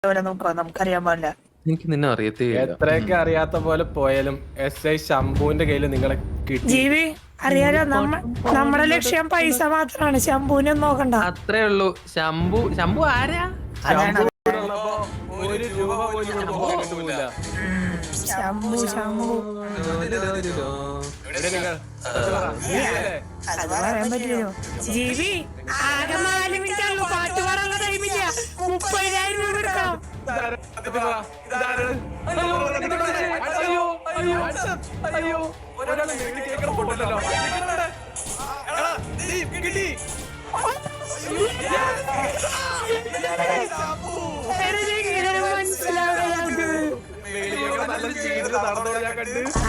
പോലെ നോക്കാം, നമുക്കറിയാൻ പാടില്ല. എനിക്ക് നിന്നെ അറിയത്തേ എത്രയൊക്കെ അറിയാത്ത പോലെ പോയാലും SI ശംഭുവിന്റെ കയ്യില് നിങ്ങളെ കിട്ടി. ജീവി അറിയാലോ, നമ്മുടെ ലക്ഷ്യം പൈസ മാത്രമാണ്, ശംഭുവിനെ നോക്കണ്ട. അത്രേ ഉള്ളൂ. ശംഭു ആരാ? ശംഭുവിനുള്ളപ്പോ 1 രൂപ പോലും ഇവിടെ പോകാൻ കിട്ടൂല. ശംഭു എവിടെ നിങ്ങൾ? അത് പറയാൻ പറ്റില്ലല്ലോ. ജീവി ആകെ 4 മിനിറ്റ് ഉള്ളൂ, പാട്ട് പാടാനുള്ള ടൈമില്ല. 30,000 രൂപ എടുക്കണം. അയ്യോ ഒരാള് കേൾക്കണം പൊട്ടല്ലോ. കിട്ടി.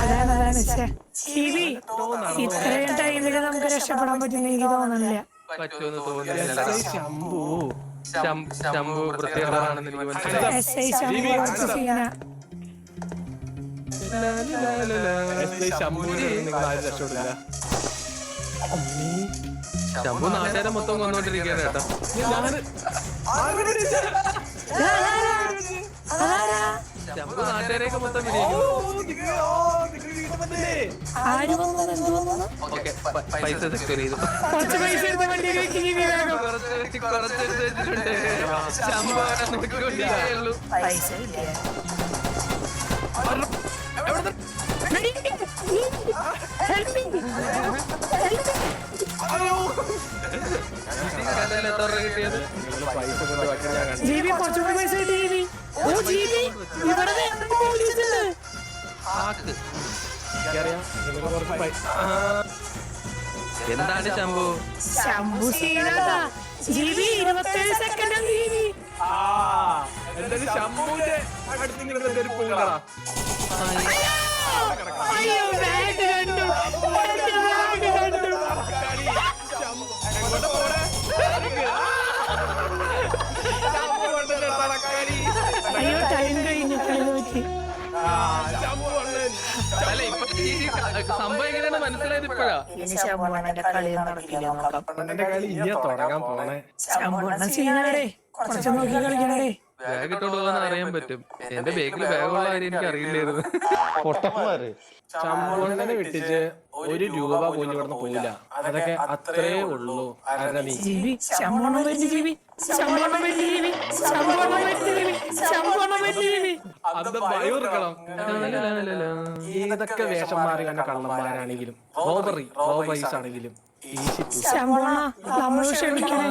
അതാണ് ജീവി, ഇത്രയും ടൈമില് നമുക്ക് രക്ഷപ്പെടാൻ പറ്റുന്ന എനിക്ക് തോന്നുന്നില്ല. പറ്റുമെന്ന് തോന്നുന്നില്ല. ശംഭു വൃത്തികേടാണെന്ന് എനിക്ക് മനസ്സിലായി. SI ശംഭു കുറച്ച് സീനാ. ശംഭു നാട്ടുകാരെ മൊത്തം കൊന്നോണ്ടിരിക്കുകയാണ് കേട്ടോ. ശംഭു നാട്ടുകാരെയൊക്കെ മൊത്തം പൈസ സെക്യൂർ ചെയ്തു. കുറച്ച് പൈസ എടുത്ത വണ്ടി കുറച്ചെടുത്ത് വെച്ചിട്ടുണ്ട്. ശംഭു നോക്കിക്കൊണ്ടിരിക്കുകയുള്ളൂ. പൈസ ജീവി കുറച്ചുകൂടി പൈസ കിട്ടി. ജീവി ഓ ജീവി ഇവിടെ പോലീസുണ്ട്. എന്താണ് ശംഭു സീനാട്ടാ. ജീവി 27 സെക്കൻഡ്. ജീവി എന്തായാലും ശംഭുവിന്റെ അടുത്ത് ചെരുപ്പ് വീണടാ. അയ്യോ ബാഗ് കണ്ടു. അയ്യോ ടൈം കഴിഞ്ഞു, കളി നോക്കി. സംഭവം എങ്ങനെയാണ് മനസ്സിലായത് ഇപ്പോഴാ? ഇനി ശമ്പണ്ണന്റെ കളി നടക്കില്ല. കളി ഇനിയാ തുടങ്ങാൻ പോണേ. ശമ്പണ്ണ സീനാടേ, കുറച്ച് നോക്കി കളിക്കണേ. ബാഗ് ഇട്ടോണ്ട് പോകുന്ന അറിയാൻ പറ്റും. എന്റെ ബാഗിൽ ബാഗുള്ള കാര്യം എനിക്ക് അറിയില്ലായിരുന്നു. പൊട്ടന്മാര് ശമ്പണ്ണനെ വിട്ടിച്ച് 1 രൂപ പോലും ഇവിടുന്ന് പോയില്ല. അതൊക്കെ അത്രേ ഉള്ളൂ. ജീവി ശമ്പണ്ണ വലിയ ജീവി, ശമ്പണ്ണ വലിയ ജീവി, ശമ്പണ്ണ വലിയ ജീവി, ശമ്പണ്ണ വലിയ ജീവി. അത് ഭയക്കണം. ഏതൊക്കെ വേഷം മാറി കണ്ട കള്ളന്മാരാണെങ്കിലും റോബറീസ് ആണെങ്കിലും ശമ്പണ്ണ നമ്മള് ക്ഷമിക്കണേ.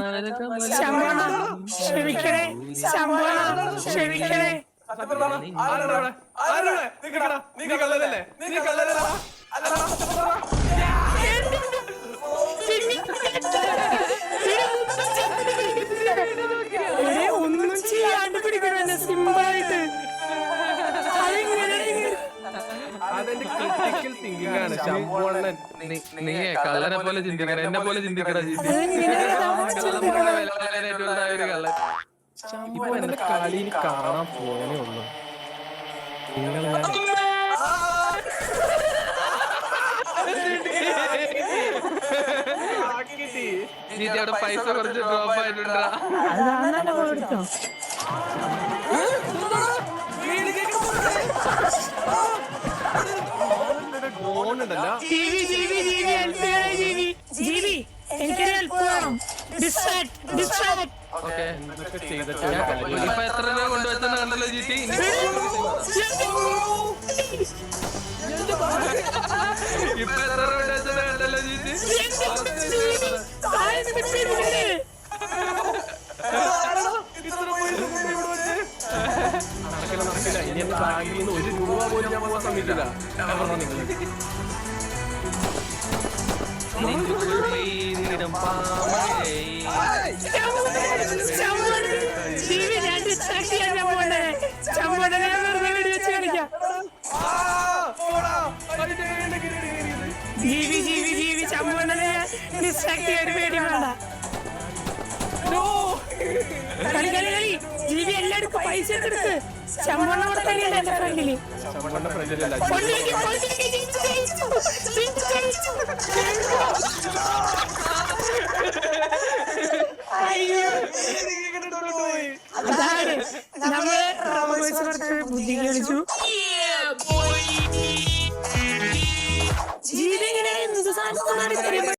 ശമ്പണ്ണ ക്ഷമിക്കണേ. ശമ്പണ്ണ ക്ഷമിക്കണേ. ഒന്നും ചെയ്യാണ്ട് പിടിക്കണ സിമ്പിളായിട്ട്. അതെന്റെ ക്രിട്ടിക്കൽ തിങ്കിങ് ആണ്. ശമ്പണ്ണൻ നീ കള്ളനെ പോലെ ചിന്തിക്കണം, എന്നെ പോലെ ചിന്തിക്കടാ. ശമ്പണ്ണന്റെ കളിയിൽ കാണാൻ പോകണേ ഉള്ളൂ. നീ പൈസ കുറച്ച് ഡ്രോപ്പ് ആയിട്ടുണ്ടാ. എനിക്കൊരു ഹെൽപ്പ് വേണം. ഇപ്പൊ എത്ര രൂപ കൊണ്ടുവച്ചെന്ന് കണ്ടല്ലോ ജീറ്റി. ഇപ്പൊ എത്ര രൂപ കൊണ്ടുവച്ചെന്ന് കണ്ടല്ലോ ജീറ്റി. നടക്കില്ല. ഇനി എന്റെ ബാഗിൽ നിന്ന് 1 രൂപ പോലും ഞാൻ പോകാൻ സമ്മതിക്കില്ല. ജീവി ചമ്മണ്ണനെ ഡിസ്ട്രാക്ട് ചെയ്യാൻ പേടി വേണ്ട. കളി ജീവി എല്ലാവർക്കും പൈസ എടുത്ത് ശമ്പണ്ണ ഇവിടെ തന്നെയല്ല എന്റെ ഫ്രണ്ടില്. അതാണ് നമ്മള് റോബേഴ്സ് കുറച്ച് ബുദ്ധി കളിച്ചു